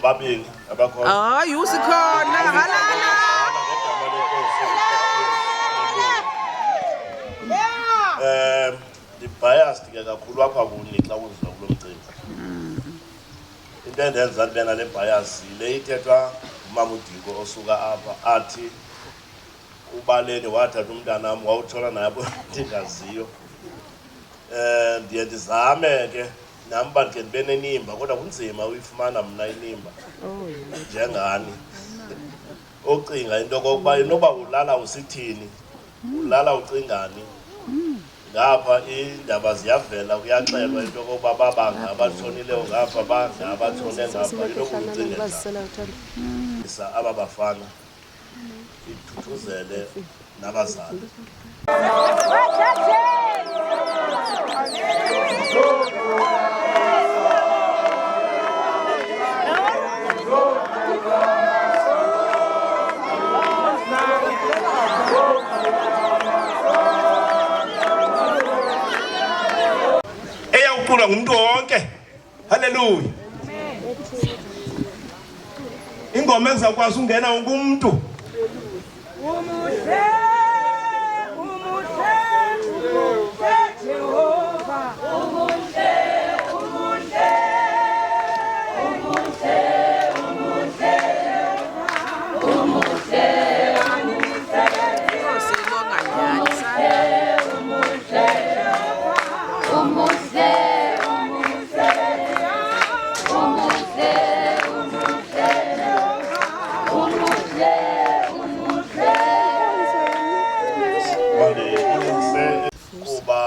Babili abakhona. Hayi usikhona halala. Biased ke kakhulu apha kuni xa uzwa kulo mcimbi. Into endenza ndibe nale bias le ithethwa umama uDiko osuka apha athi ubaleni wathatha umntanam wawuthola nabo ndingaziyo. Ndiye ndizame ke nami bantu ndibe nenimba kodwa kunzima uyifumana mna inimba njengani ocinga into kokuba inoba ulala usithini ulala ucingani ngapha indaba ziyavela kuyaxelwa into kokuba babanga abatshonileyo ngapha banga abatshone ngapha inokucingela aba bafana ithuthuzele nabazali. Eyawuqulwa ngumuntu wonke. Haleluya. Ingoma ezakwazi ungena wonke umuntu. Umuhle, umuhle, umuhle Jehova. Umuhle, umuhle, umuhle, umuhle Jehova. Umuhle, umuhle, sibonga njani sana. Umuhle Jehova. Umuhle, umuhle, umuhle, umuhle Jehova. Umuhle, umuhle. Manje kuba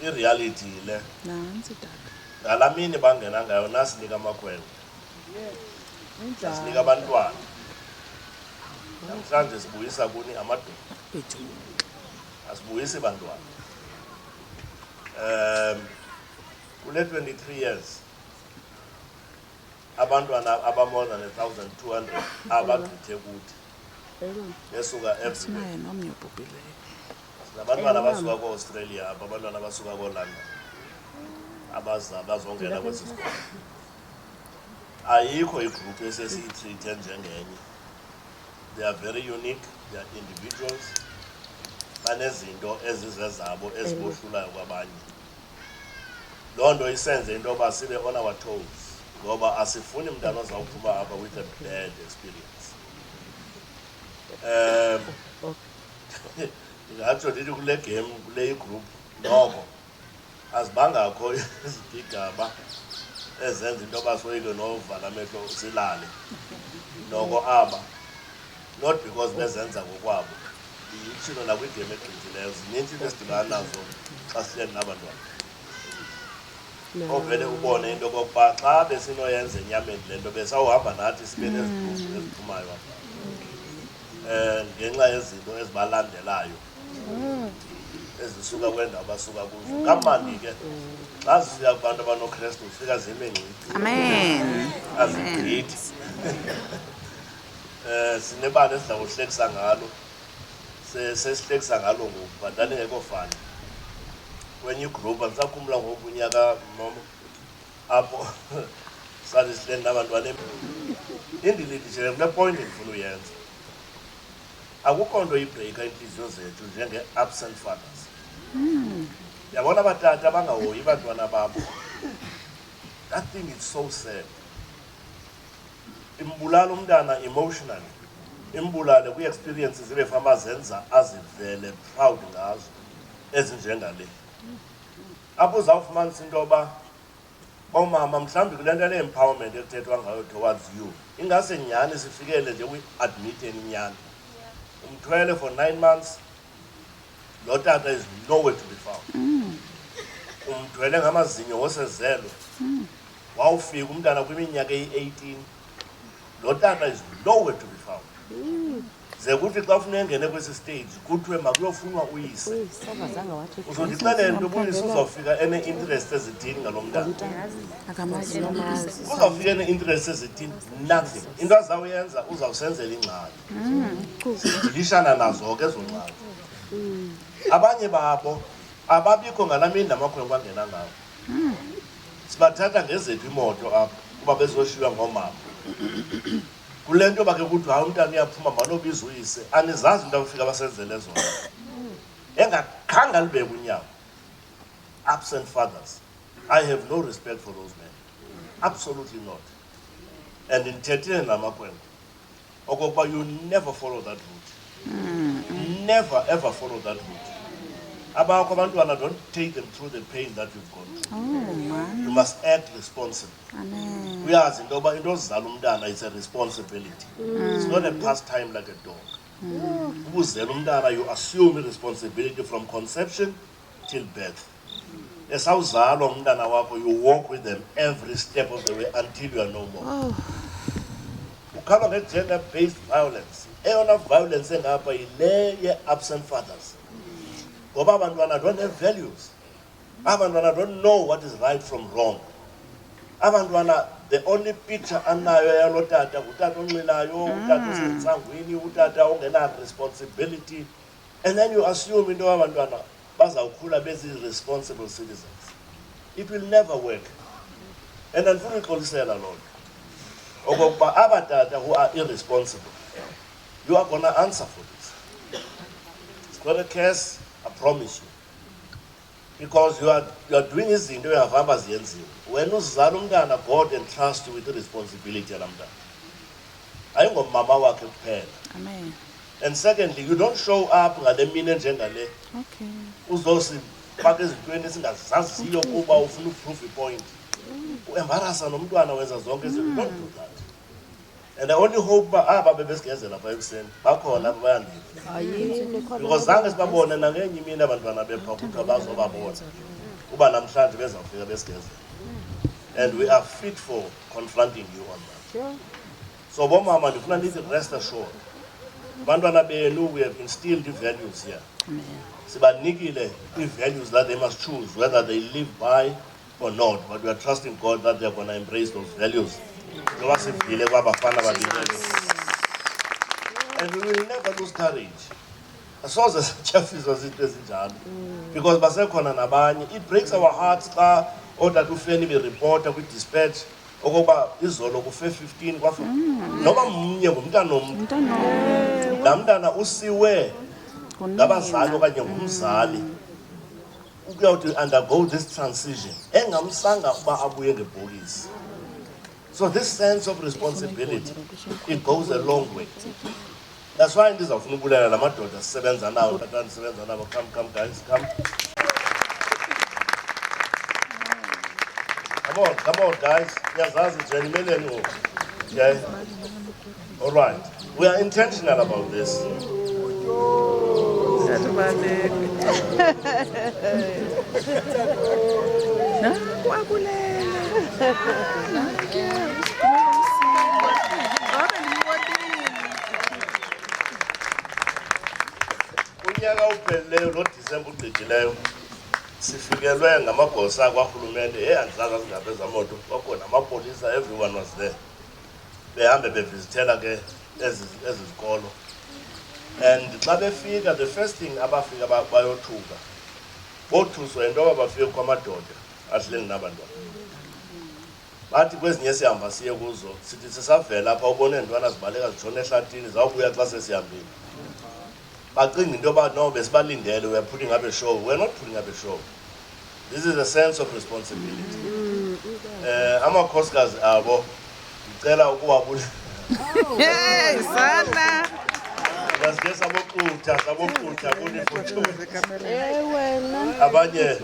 ireality le. Nansi tata. Ngalamini bangena ngayo nasinika amakhwelo. Sinika abantwana. Namhlanje sibuyisa kuni amadoda. Asibuyisi bantwana. Kule 23 years abantwana more than 1,200 abagqithe kuthi besuka everywhere. Sinabantwana abasuka ko-Australia, abantwana abasuka ko-London abazongena kwesi sikole. Ayikho igroup esesiyitreat njengenye. They are very unique, they are individuals. Banezinto ezizezabo ezibohlulayo kwabanye. Loo nto isenze into yoba sibe on our toes, ngoba asifuni mntana ozawuphuma apha with a bad experience. Ndingatsho ndithi kule game, kule igroup, noko azibangakho izigigaba ezenza into yoba soyike novala amehlo silale. Noko aba, not because bezenza ngokwabo. Yitshilo nakwigame egqithileyo, zininzi into esidibana nazo xa sihleli nabantwana. Ovele ubone into yokokuba xa besinoyenza enyameni le nto besawuhamba nathi sibe nezigrupu eziphumayo apha. Ngenxa yezinto ezibalandelayo ezisuka kwendawo abasuka kuzo. Kamandi ke xa zifika kubantu abanoKristu zifika zime ngcithi. Amen. Azigqithi. Sinebali esidla ngohlekisa ngalo. Sesihlekisa ngalo ngoku but ndandingekho fani. Kwenye igroup andisakhumbula ngoku unyaka mama apho sasihleli nabantwana. Indilidishele kule point endifuna uyenza. Akukho nto ibreaka iintliziyo zethu njenge-absent fathers. Yabona abatata abangahoyi abantwana babo. That thing is so sad. Imbulala umntana emotionally. Imbulale kwi-experiences ebefama azenza azivele proud ngazo ezinjengale. Apho uzawufumanisa into yoba omama mhlawumbi kule nto le-empowerment ekuthethwa ngayo towards you ingase nyhani sifikele nje kwi-admiteni inyani. Umthwele for 9 months, lo tata is nowhere to be found. Umthwele ngamazinyo wosezelwe. Wawufika umntana kwiminyaka eyi-18, lo tata is nowhere to be found. Ze kuthi xa ufuna engene kwesi stage kuthiwe makuyofunwa uyise. Uzondixelela into ubuyise uzawufika ene-interest ezithini ngalo mntana. Uzawufika ene-interest ezithini? Nothing. Into azawuyenza uzawusenzela ingxaki. Dilishana nazo ke ezo ngxaki. Abanye babo ababikho ngalaa mini namakhwenkwe angena ngawo. Sibathatha ngezethu imoto apha kuba bezoshiywa ngoomama. Kule nto bakhe kuthi hayi umntana uyaphuma manobiza uyise, anizazi into abafika basenzele zona. Engakhange alibeke unyawo. Absent fathers. I have no respect for those men. Absolutely not. And ndithethile namakhwenkwe okokuba you never follow that route. Never ever follow that route. Abakho abantwana, don't take them through the pain that you've gone through. You must act responsible. Uyazi into yoba into ozizala umntana is a responsibility. It's not a pastime like a dog. Ubuzela umntana, you assume responsibility from conception till birth. Esawuzalwa umntana wakho, you walk with them every step of the way until you are no more. Ukhala nge-gender-based violence eyona violence engapha yile ye-absent fathers. Ngoba abantwana don't have values. Abantwana don't know what is right from wrong. Abantwana, the only picture anayo yalo tata, utata onxilayo, utata osensangweni, utata ongena responsibility. And then you assume into abantwana bazawukhula bezi responsible citizens. It will never work. And then ndifuna uxolisela loo nto okokuba abatata who are irresponsible, you are gonna answer for this. It's not a case, I promise you. Because you are doing izinto uyavamba ziyenziwe. Wena uzala umntana, God entrusts you with the responsibility yala mntana. Ayingomama wakhe kuphela. Amen. And secondly, you don't show up ngale mini enjengale. Okay. Uzosifaka ezintweni esingazaziyo kuba ufuna uprove point. Uembarrassa nomntwana wenza zonke izinto. You don't do that. And I only hope aba bebesigezela pha ekuseni bakhona bayandile. Because zange sibabone nangenye imini abantwana bepha kuthiwa bazobabona. Kuba namhlanje bezawufika besigezela. And we are fit for confronting you on that. So bomama ndifuna nithi rest assured. Bantwana benu, we have instilled the values here. Sibanikile the values that they must choose whether they live by or not, but we are trusting God that they are going to embrace those values. And we will never lose courage. Because basekhona nabanye, it breaks our hearts xa otata uFeni bereport kwi-dispatch okokuba izolo kufe 15 kwafa noba mnye ngumntana nomntu. Laa mntana usiwe ngabazali okanye ngumzali ukuyawuthi undergo this transition engamsanga uba abuye ngebhokisi. So this sense of responsibility, it goes a long way. That's why ndizawufuna ubulela la madoda sisebenza nawo, tata ndisebenza nabo. Come guys, come. Come on guys. Niyazazi nje nimeleni ngoku. Okay? All right. We are intentional about this. Unyaka uphelileyo lo December ugqithileyo sifikelwe ngamagosa akwarhulumente andizazi zingaphe moto kwakhona amapolisa, everyone was there. Behambe bevizithela ke ezi zikolo. And xa befika, the first thing abafika bayothuka bothuswa into yoba bafike kwamadoda ahleli nabantwana. Bathi kwezinye sihamba siye kuzo sithi sisavela apha ubone ntwana zibaleka zijona ehlathini zawubuya xa sesihambile. Bacinga into yoba no besibalindele, we are putting up a show. We are not putting up a show. This is a sense of responsibility. Amakhosikazi abo ngicela ukuwabulela. Hey, sana. Basike saboxutha kunifuthume. Wena. Abanye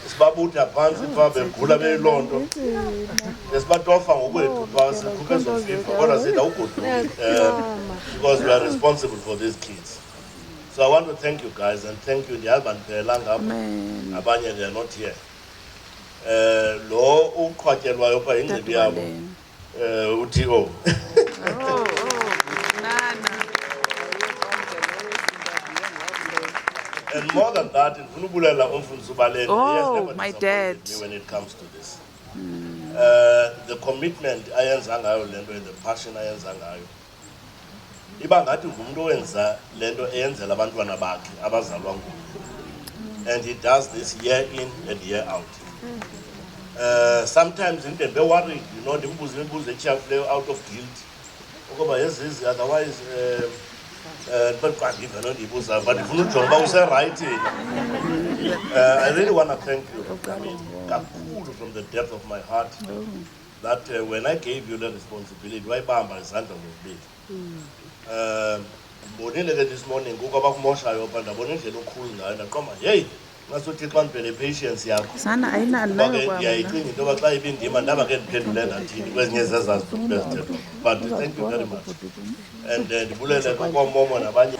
sibabutha phansi pha begula beyilonto. Lesibatofa ngokwethu pha sikhuphe zofifa kodwa sithi awugoduki because we are responsible for these kids. So I want to thank you guys and thank you ndiyazi bandiphela ngapha. Abanye they are not here. Lo uqhwatyelwayo pha ingcibi yabo uTO. And more than that, my dad. When it comes to this, the commitment ayenza ngayo lento and the passion ayenza ngayo. Iba ngathi ngumuntu owenza lento eyenzela abantwana bakhe abazalwa nguye. And he does this year in and year out. Sometimes into be worried, you know, ndimbuze imibuzo etyhafileyo out of guilt. Ukuba yezi otherwise but I really want to thank you, from the depth of my heart, that when I gave you the responsibility, why Bamba is under me. This morning, go back more shy up and I wanted to look cool and I come, hey, that's what you want to patience. Yeah, Sana, I know. But thank you very much. And the bullet kwa momo na banye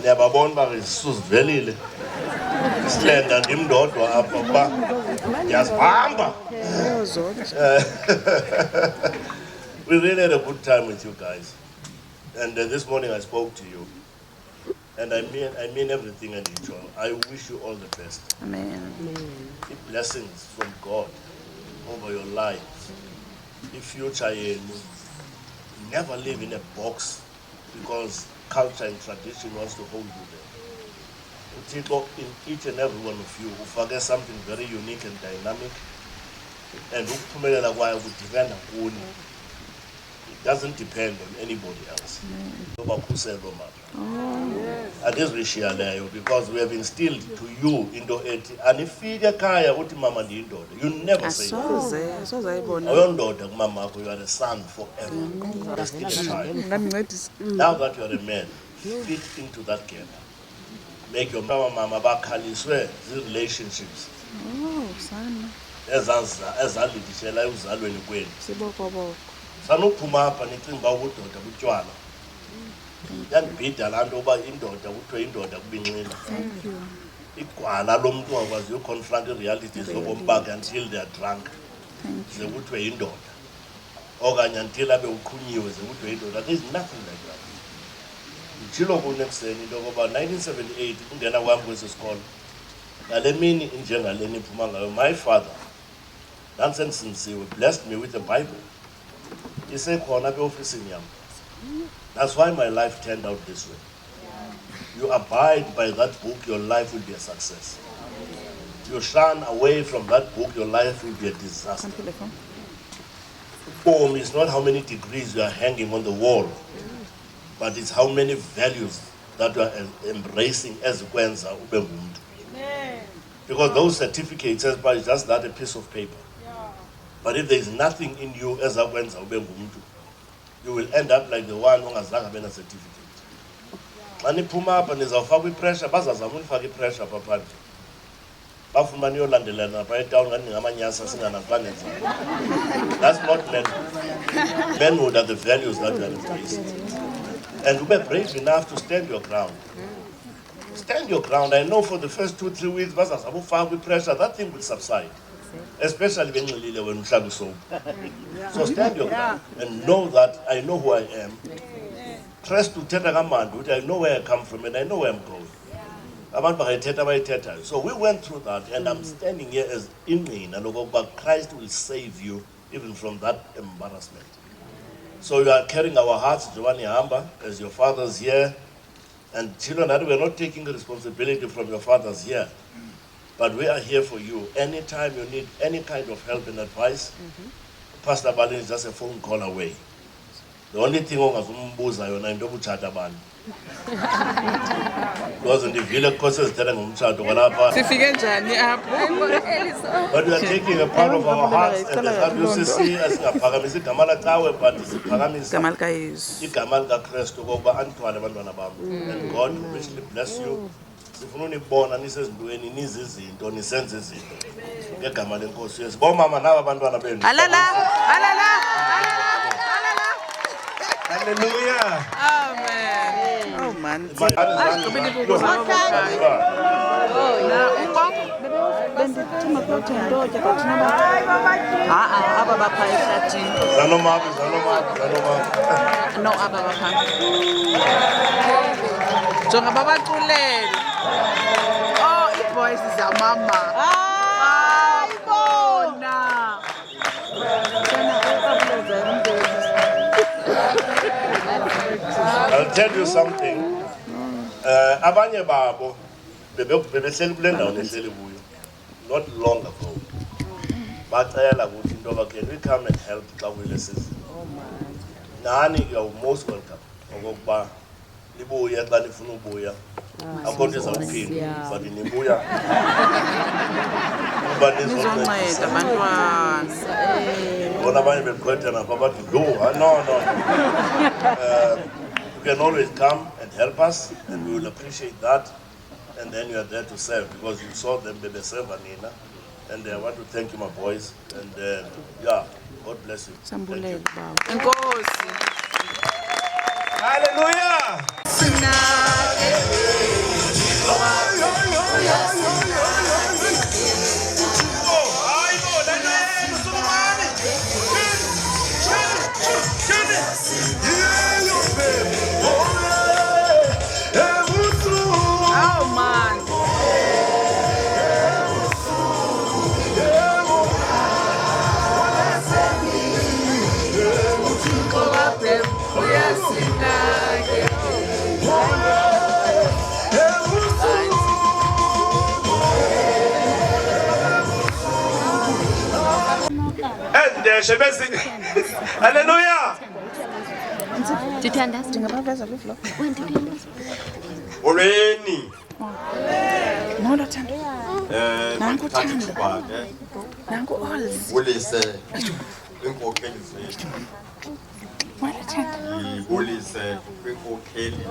nyababona barisuzvelile slenda ndimndodwa apha ba yazibamba. We really had a good time with you guys. And this morning I spoke to you. And I mean everything and you. I wish you all the best. Amen. The blessings from God over your life. The future, you never live in a box because culture and tradition wants to hold you there. Uthixo, in each and every one of you, ufake something very unique and dynamic. And ukuphumelela kwayo kudependa kuni. It doesn't depend on anybody else. Andizishiya leyo because we have instilled to you into ethi anifike ekhaya uthi mama ndiyindoda. You never say that. Asoze ayibona. Awuyondoda kumama wakho, you are a son forever. You're still a child. Now that you are a man, fit into that gap. Make your mama bakhaliswe zi-relationships. Oh, sana. Ezalidishela uzalweni kwenu. Sibokoboko. Sanophuma apha nicinga uba ubudoda butywala. Yandibhida laa nto uba indoda kuthiwe indoda kubinxila. Thank you. Igwala lomntu ungakwazi uyoconfront i-realities yobomi bakhe until they are drunk. Ze kuthiwe indoda. Okanye until abe uqhunyiwe ze kuthiwe indoda. There is nothing like that. Nditshilo kuni ekuseni into yokoba 1978 kungena kwam kwesi sikolo. Ngale mini injengale niphuma ngayo, my father, nansendisinisiwe, blessed me with the Bible. Isekhona apha eofisini yam. That's why my life turned out this way. You abide by that book, your life will be a success. You shun away from that book, your life will be a disaster. Home is not how many degrees you are hanging on the wall, but it's how many values that you are embracing as ukwenza ube ngumuntu. Because those certificates is just that a piece of paper. But if there is nothing in you as ukwenza ube ngumuntu, you will end up like the one ongazange abe na certificate. Xa niphuma apha nizawufaka ipressure, bazazama unifaka ipressure apha phandle. Bafumana uyolandelana phaa etown ngathi ningamanyasa singanazibane nzima. That's not manhood. Manhood are the values that you are embracing. And be brave enough to stand your ground. Stand your ground. I know for the first 2-3 weeks, bazazama ufaka ipressure, that thing will subside. Especially when you so stand your ground and know that I know who I am. Trust to Teta Gamandu, I know where I come from and I know where I'm going. So we went through that, and I'm standing here as Inmin, and Christ will save you even from that embarrassment. So you are carrying our hearts, Giovanni Hamba, as your fathers here, and children that we're not taking the responsibility from your fathers here. But we are here for you. Anytime you need any kind of help and advice, Pastor Balin is just a phone call away. The only thing ongazumbuza yona into obutshata bani. Because in the village courses tell ngumtshato kwalapha. Sifike njani apho? But we are taking a part of our hearts and as WCC asingaphakamisi igama lacawe but siphakamisa Igama likaYesu. igama likaKristu okokuba anithwale abantwana bam. And God richly bless you. Sifuna unibona nisezintweni nizizinto nisenze izinto ngegama lenkosi Yesu. Bomama naba abantwana benu. Alala. Hallelujah. Amen. Oh man. Aba bapha ehlathini. Zanomama. No, aba bapha. Jonga babaculele. Oh, i-voice zamama. Bona. I'll tell you something. Abanye babo bebehleli kule ndawo nehleli kuyo not long ago. Bacela ukuthi into yoba can we come and help xa kule season. Nani you are most welcome. Okokuba nibuye xa nifuna ubuya. Akho nto izawuphinda but nibuya. Kuba Nizonceda abantwana. Bona abanye beqwetha napha bathi no. You can always come and help us, and we will appreciate that. And then you are there to serve because you saw them, they serve Anina. And I want to thank you, my boys. And yeah, God bless you. Sambulele baba. Enkosi. Hallelujah. Yeah, basheshe bese. Hallelujah. Did you understand? When did you understand? Olweni. Molo Thando. Nangu Thando. Thando. Nangu Ols. Ulise. Inkokheli zethu. Molo Thando. Ulise inkokheli.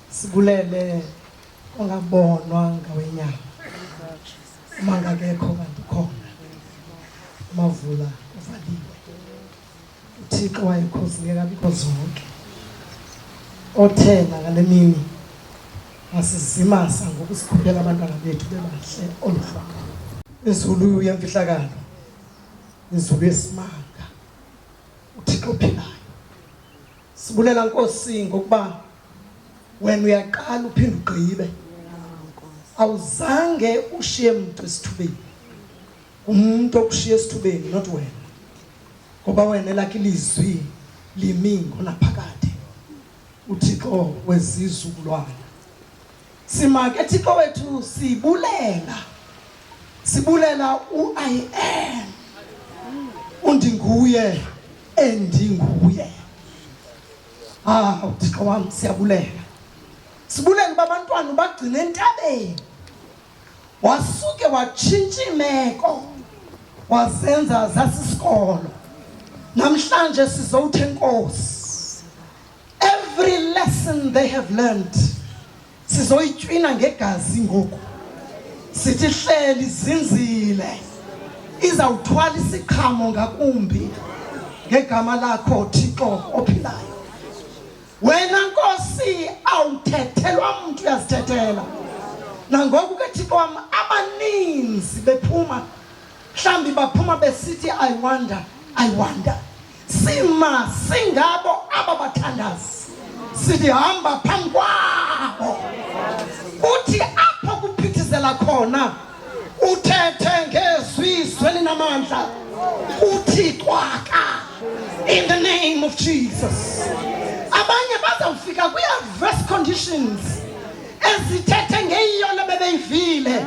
Sibulele ongabonwa ngawenyama mangakekho kanti khona amavula uvaliwe uThixo wayekhosi ngeke abikho zonke othena ngale mini asizimasa ngokusikhuphela abantwana bethu bebahle oluhlaka izulu yemfihlakalo izulu yesimanga uThixo ophilayo sibulela Nkosi ngokuba wena uyaqala uphinde ugqibe awuzange ushiye umuntu esithubeni umuntu okushiya esithubeni not wena ngoba wena lakhe ilizwi limingo naphakade uThixo wezizukulwana simake Thixo wethu sibulela I am undinguye endinguye uThixo wami siyabulela sibulela babantwana bagcina entabeni wasuke watshintsha imeko wazenza zasisikolo namhlanje sizowuthe Nkosi every lesson they have learned sizoyitshwina ngegazi ngoku sithi hleli zinzile izawuthwala isiqhamo ngakumbi ngegama lakho Thixo ophilayo wena Nkosi awuthethelwa umuntu uyazithethela nangoku ke Thixo wami abaninzi bephuma mhlambi baphuma besithi I wonder sima singabo ababathandazi sithi hamba phambi kwabo uthi apho kuphithizela khona uthethe ngezwi elinamandla uthi xwaka in the name of Jesus abanye bazawufika kwi-adverse conditions ezithethe ngeyona bebeyivile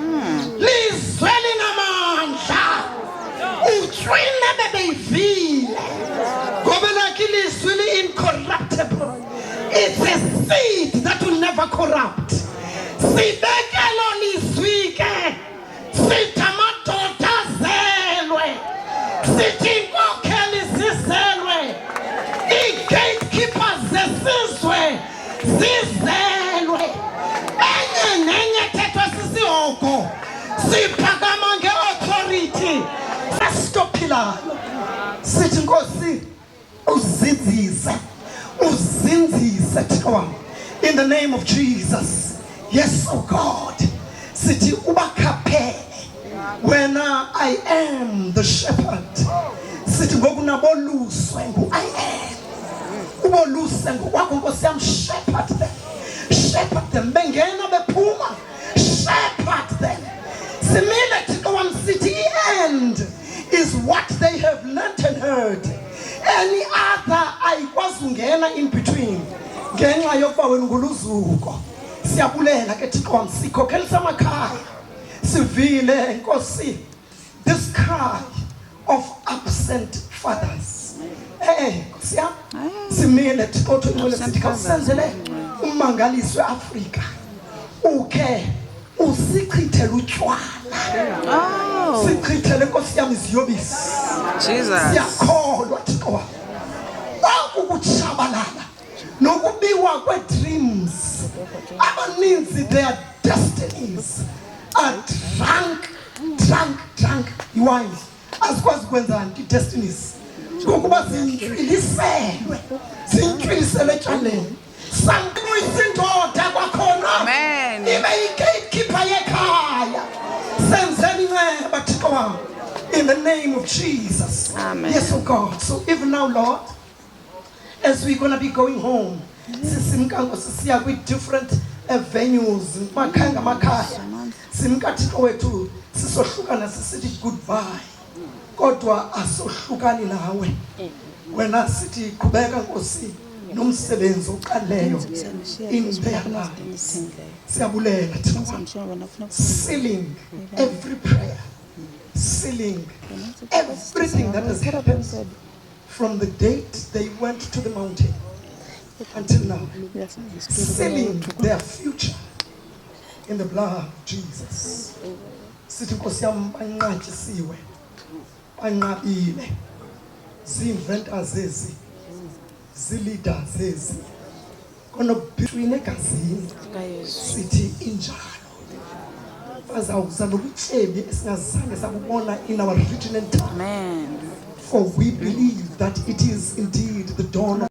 lizwe linamandla utshwine bebeyivile ngoba lakhe ilizwi li-incorruptible it's a seed that will never corrupt sibekelo lizwi ke sithi amadoda azelwe sithi inkokheli zizelwe i-gatekeepers zesizwe zizelwe enye nenye thethwa sisihogo siphakama nge-authority sasitophilayo sithi Nkosi uzinzise Thixo wami in the name of Jesus yes oh God sithi ubakhaphele wena I am the shepherd sithi ngoku naboluswe I am uboluse ngokwakho Nkosi yami shepherd them bengena bephuma shepherd them simile Thixo wami sithi end is what they have learnt and heard any other ayikwazi ungena in between ngenxa yokuba wena nguluzuko siyabulela ke Thixo wami sikhokhelisa amakhaya sivile Nkosi this cry of absent fathers Nkosi yami simile Thixo thungcwele sithi kasenzele umangaliso eAfrika ukhe usichithele utshwala sichithele Nkosi yami iziyobisi Jesus siyakholwa Thixo wami ukutshabalala nokubiwa kwe-dreams abaninzi their destinies are drunk iwine azikwazi ukwenza i-destinies ngokuba zintwiliselwe etshwaleni sankuyisindoda kwakhona In the name of Jesus. Amen. Yes, oh God. So even now, Lord, as we're going to be going home, sisiya with different venues, makhaya ngamakhaya. Simkathixo wethu sisohlukana sisithi goodbye. Kodwa asohlukani nawe. Wena sithi qhubeka Nkosi nomsebenzi oqaleyo in their lives. Siyabulela Thixo. Sealing every prayer. Sealing everything that has happened from the date they went to the mountain until now. Sealing their future in the blood of Jesus. Sithi Nkosi yami banqatyisiwe. Banqabile. Zi-inventors ezi. Zi-leaders ezi. Konobitwini egazini. Sithi injalo. Bazawuza nobutyebi esingazange sabubona in our region and time. Amen. For we believe that it is indeed the dawn of